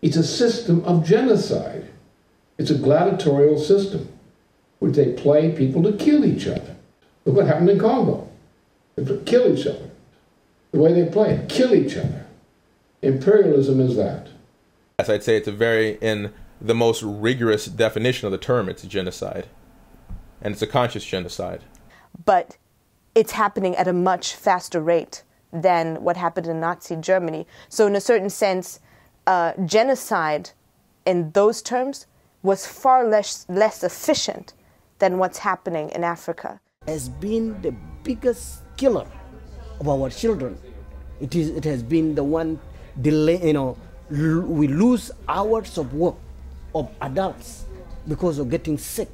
It's a system of genocide. It's a gladiatorial system where they play people to kill each other. Look what happened in Congo. They kill each other. The way they play it, kill each other. Imperialism is that. Yes, I'd say it's in the most rigorous definition of the term, it's a genocide. And it's a conscious genocide. But it's happening at a much faster rate than what happened in Nazi Germany. So in a certain sense, genocide in those terms was far less efficient than what's happening in Africa. Has been the biggest killer of our children. It has been the one delay, we lose hours of work of adults because of getting sick.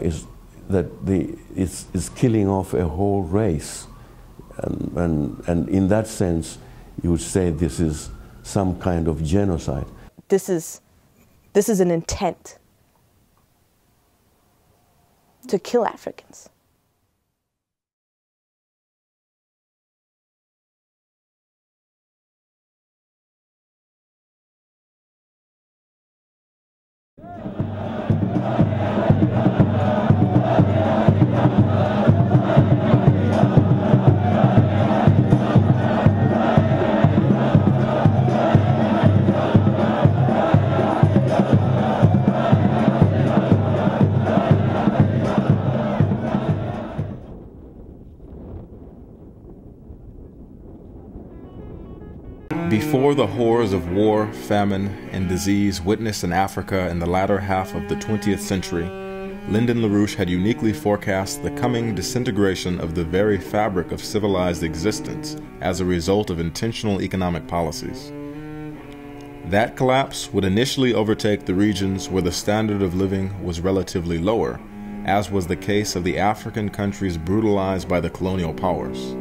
Is that it's killing off a whole race, and in that sense, you would say this is some kind of genocide. This is an intent to kill Africans. Before the horrors of war, famine, and disease witnessed in Africa in the latter half of the 20th century, Lyndon LaRouche had uniquely forecast the coming disintegration of the very fabric of civilized existence as a result of intentional economic policies. That collapse would initially overtake the regions where the standard of living was relatively lower, as was the case of the African countries brutalized by the colonial powers.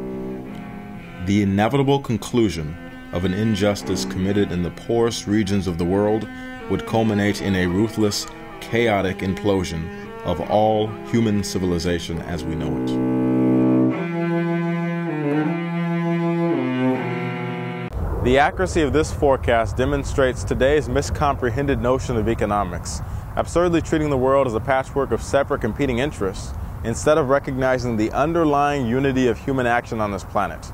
The inevitable conclusion of an injustice committed in the poorest regions of the world would culminate in a ruthless, chaotic implosion of all human civilization as we know it. The accuracy of this forecast demonstrates today's miscomprehended notion of economics, absurdly treating the world as a patchwork of separate competing interests, instead of recognizing the underlying unity of human action on this planet.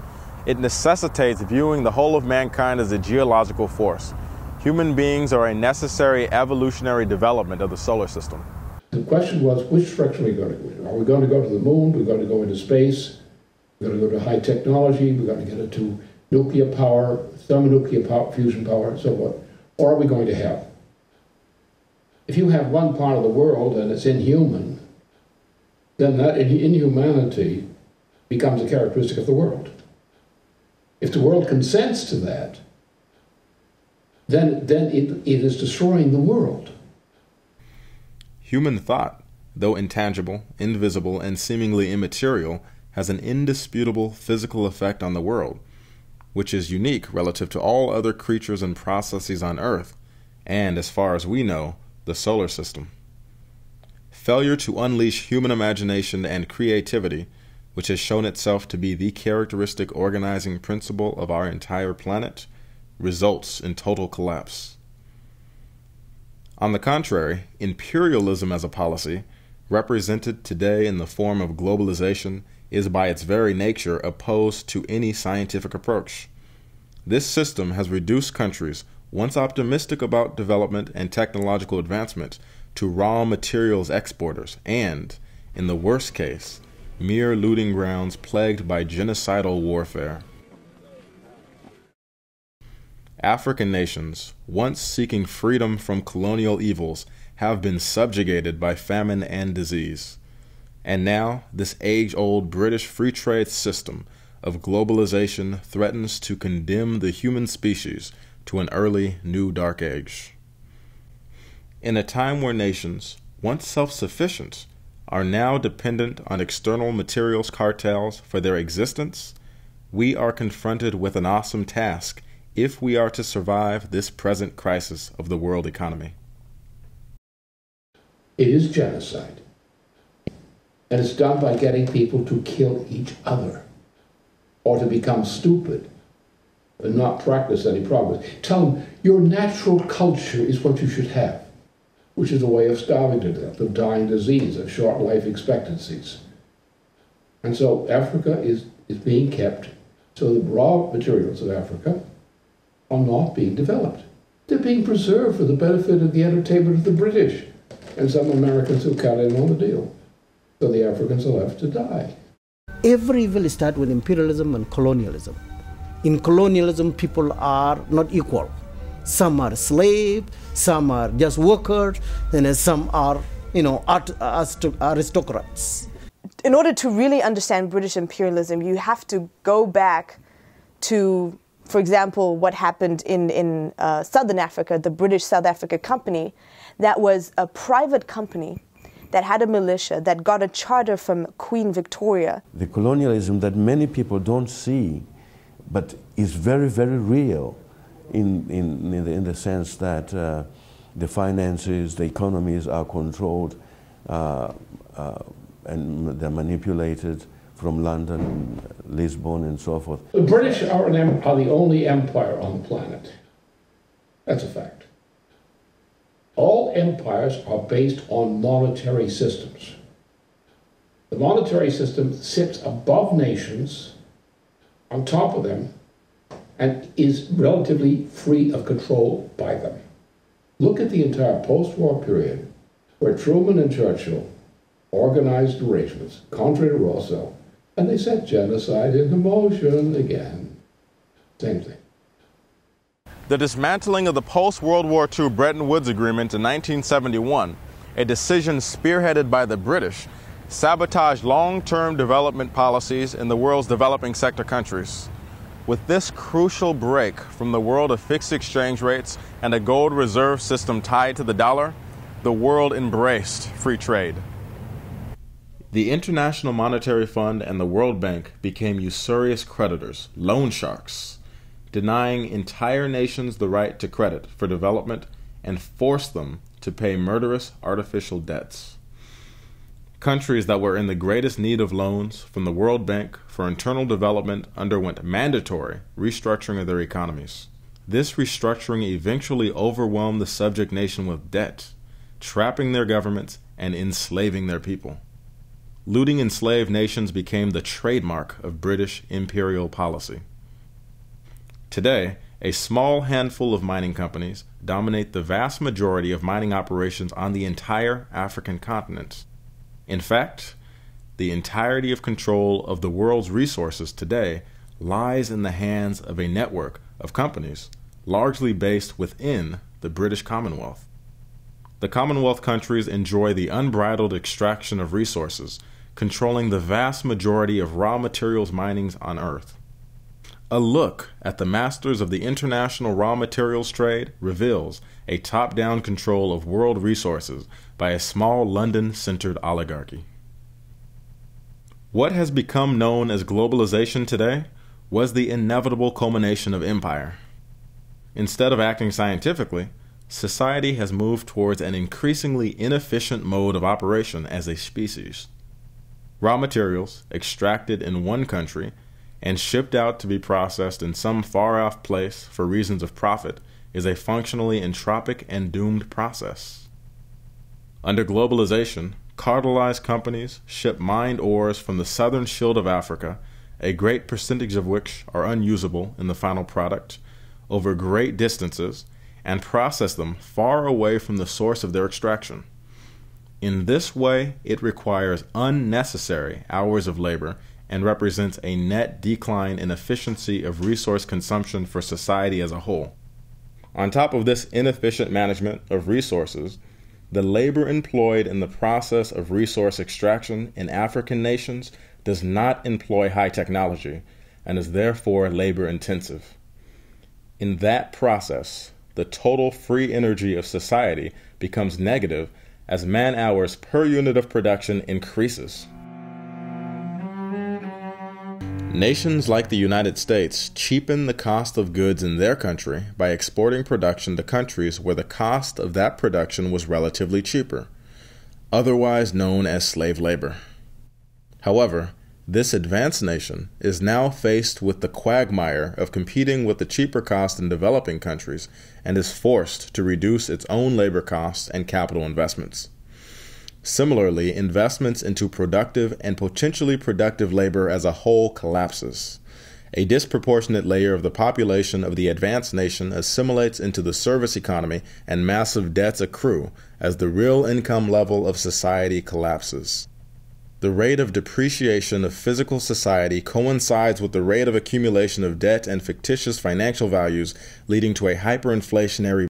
It necessitates viewing the whole of mankind as a geological force. Human beings are a necessary evolutionary development of the solar system. The question was, which direction are we going to go in? Are we going to go to the moon? We're going to go into space? We're going to go to high technology? We're going to get into nuclear power, thermonuclear power, fusion power, and so on? Or are we going to hell? If you have one part of the world and it's inhuman, then that inhumanity becomes a characteristic of the world. If the world consents to that, then it is destroying the world. Human thought, though intangible, invisible, and seemingly immaterial, has an indisputable physical effect on the world, which is unique relative to all other creatures and processes on Earth, and, as far as we know, the solar system. Failure to unleash human imagination and creativity, which has shown itself to be the characteristic organizing principle of our entire planet, results in total collapse. On the contrary, imperialism as a policy, represented today in the form of globalization, is by its very nature opposed to any scientific approach. This system has reduced countries, once optimistic about development and technological advancement, to raw materials exporters and, in the worst case, mere looting grounds plagued by genocidal warfare. African nations, once seeking freedom from colonial evils, have been subjugated by famine and disease. And now, this age-old British free trade system of globalization threatens to condemn the human species to an early new dark age. In a time where nations, once self-sufficient, are now dependent on external materials cartels for their existence, we are confronted with an awesome task if we are to survive this present crisis of the world economy. It is genocide. And it's done by getting people to kill each other or to become stupid and not practice any progress. Tell them your natural culture is what you should have, which is a way of starving to death, of dying disease, of short life expectancies. And so Africa is being kept, so the raw materials of Africa are not being developed. They're being preserved for the benefit of the entertainment of the British and some Americans who cut in on the deal. So the Africans are left to die. Every evil starts with imperialism and colonialism. In colonialism, people are not equal. Some are slaves, some are just workers, and some are, aristocrats. In order to really understand British imperialism, you have to go back to, for example, what happened in Southern Africa, the British South Africa Company. That was a private company that had a militia that got a charter from Queen Victoria. The colonialism that many people don't see, but is very, very real in the sense that the finances, the economies are controlled and they're manipulated from London, Lisbon, and so forth. The British are the only empire on the planet. That's a fact. All empires are based on monetary systems. The monetary system sits above nations, on top of them, and is relatively free of control by them. Look at the entire post-war period, where Truman and Churchill organized arrangements, contrary to Roosevelt, and they set genocide into motion again. Same thing. The dismantling of the post-World War II Bretton Woods Agreement in 1971, a decision spearheaded by the British, sabotaged long-term development policies in the world's developing sector countries. With this crucial break from the world of fixed exchange rates and a gold reserve system tied to the dollar, the world embraced free trade. The International Monetary Fund and the World Bank became usurious creditors, loan sharks, denying entire nations the right to credit for development and forced them to pay murderous artificial debts. Countries that were in the greatest need of loans from the World Bank for internal development underwent mandatory restructuring of their economies. This restructuring eventually overwhelmed the subject nation with debt, trapping their governments and enslaving their people. Looting enslaved nations became the trademark of British imperial policy. Today, a small handful of mining companies dominate the vast majority of mining operations on the entire African continent. In fact, the entirety of control of the world's resources today lies in the hands of a network of companies largely based within the British Commonwealth. The Commonwealth countries enjoy the unbridled extraction of resources, controlling the vast majority of raw materials minings on Earth. A look at the masters of the international raw materials trade reveals a top-down control of world resources by a small London-centered oligarchy. What has become known as globalization today was the inevitable culmination of empire. Instead of acting scientifically, society has moved towards an increasingly inefficient mode of operation as a species. Raw materials extracted in one country and shipped out to be processed in some far-off place for reasons of profit is a functionally entropic and doomed process. Under globalization, cartelized companies ship mined ores from the southern shield of Africa, a great percentage of which are unusable in the final product, over great distances, and process them far away from the source of their extraction. In this way, it requires unnecessary hours of labor and represents a net decline in efficiency of resource consumption for society as a whole. On top of this inefficient management of resources, the labor employed in the process of resource extraction in African nations does not employ high technology and is therefore labor intensive. In that process, the total free energy of society becomes negative as man-hours per unit of production increases. Nations like the United States cheapen the cost of goods in their country by exporting production to countries where the cost of that production was relatively cheaper, otherwise known as slave labor. However, This advanced nation is now faced with the quagmire of competing with the cheaper cost in developing countries and is forced to reduce its own labor costs and capital investments. Similarly, investments into productive and potentially productive labor as a whole collapses. A disproportionate layer of the population of the advanced nation assimilates into the service economy and massive debts accrue as the real income level of society collapses. The rate of depreciation of physical society coincides with the rate of accumulation of debt and fictitious financial values, leading to a hyperinflationary